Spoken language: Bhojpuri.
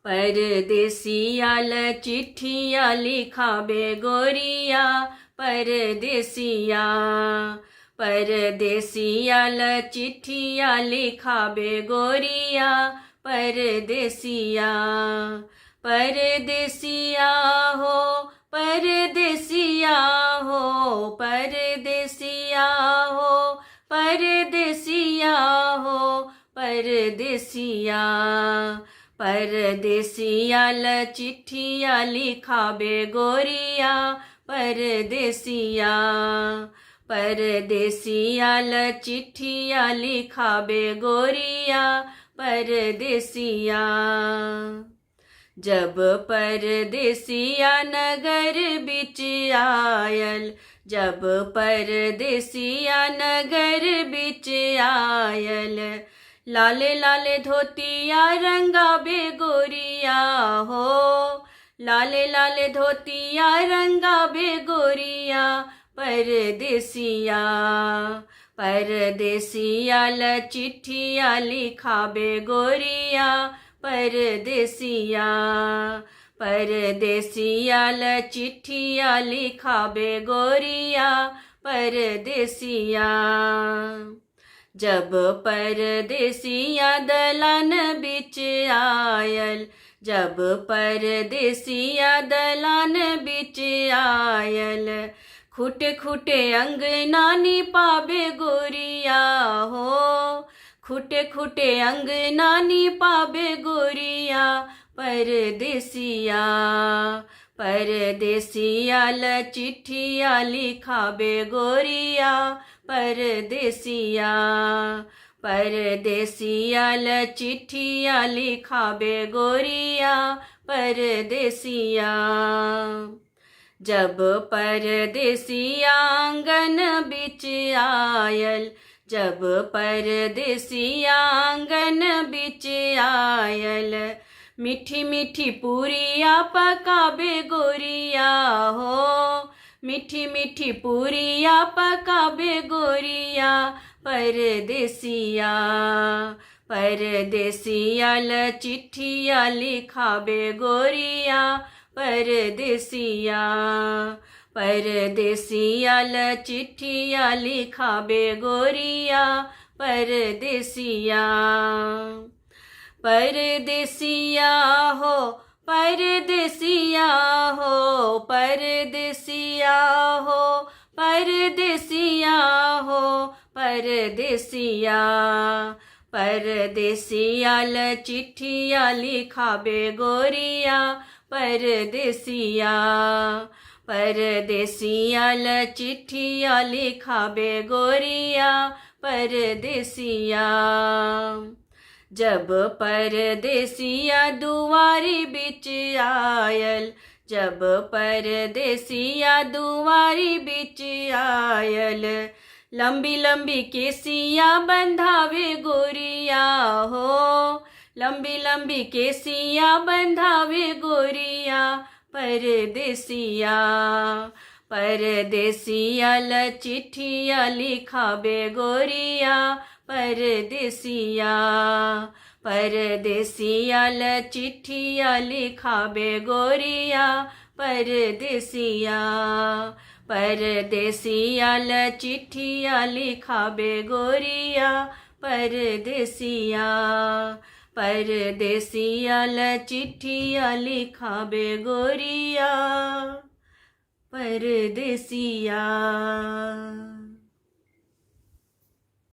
परदेसिया ल चिट्ठिया लिखाबे गोरिया परदेसिया। परदेसिया ल चिट्ठिया लिखाबे गोरिया परदेसिया। परदेसिया हो परदेसिया हो परदेसिया हो परदेसिया हो परदेसिया। परदेसिया ल चिट्ठिया लिखाबे गोरिया परदेसिया। परदेसिया ल चिट्ठिया लिखाबे गोरिया परदेसिया। जब परदेसिया नगर बिच आयल, जब परदेसिया नगर बिच आयल, लाले लाले धोतिया रंगाबे गोरिया हो। लाले लाले धोतिया रंगाबे गोरिया परदेसिया। परदेसिया ल चिट्ठिया लिखाबे गोरिया परदेसिया। परदेसिया ल चिट्ठिया लिखाबे गोरिया परदेसिया। जब परदेसिया दलान बिच आयल, जब परदेसिया दलान बिच आयल, खुटे खुटे अंगना निपाबे गोरिया हो। खुटे खुटे अंगना निपाबे गोरिया परदेसिया। परदेसिया ल चिट्ठिया लिखाबे गोरिया परदेसिया। परदेसिया ल चिट्ठिया लिखाबे गोरिया परदेसिया। जब परदेसिया आंगन बिच आयल, जब परदेसिया आंगन बिच आयल, मीठी मीठी पूरिया पकाबे गोरिया हो। मीठी मीठी पूरिया पकाबे गोरिया परदेसिया। परदेसिया ल चिट्ठिया लिखाबे गोरिया परदेसिया। परदेसिया ल चिट्ठिया लिखाबे गोरिया परदेसिया। परदेसिया हो परदेसिया हो परदेसिया हो परदेसिया हो परदेसिया। परदेसिया ल चिट्ठिया लिखाबे गोरिया परदेसिया। परदेसिया ल चिट्ठिया लिखाबे गोरिया परदेसिया। जब परदेसिया दुआरी बिच आयल, जब परदेसिया दुआरी बिच आयल, लंबी लंबी केसिया बंधावे गोरिया हो। लंबी लंबी केसिया बंधावे गोरिया परदेसिया। परदेसिया ल चिट्ठिया लिखाबे गोरिया परदेसिया। परदेसिया ल चिट्ठिया लिखाबे गोरिया परदेसिया। परदेसिया ल चिट्ठिया लिखाबे गोरिया परदेसिया। परदेसिया ल चिट्ठिया लिखाबे गोरिया परदेसिया।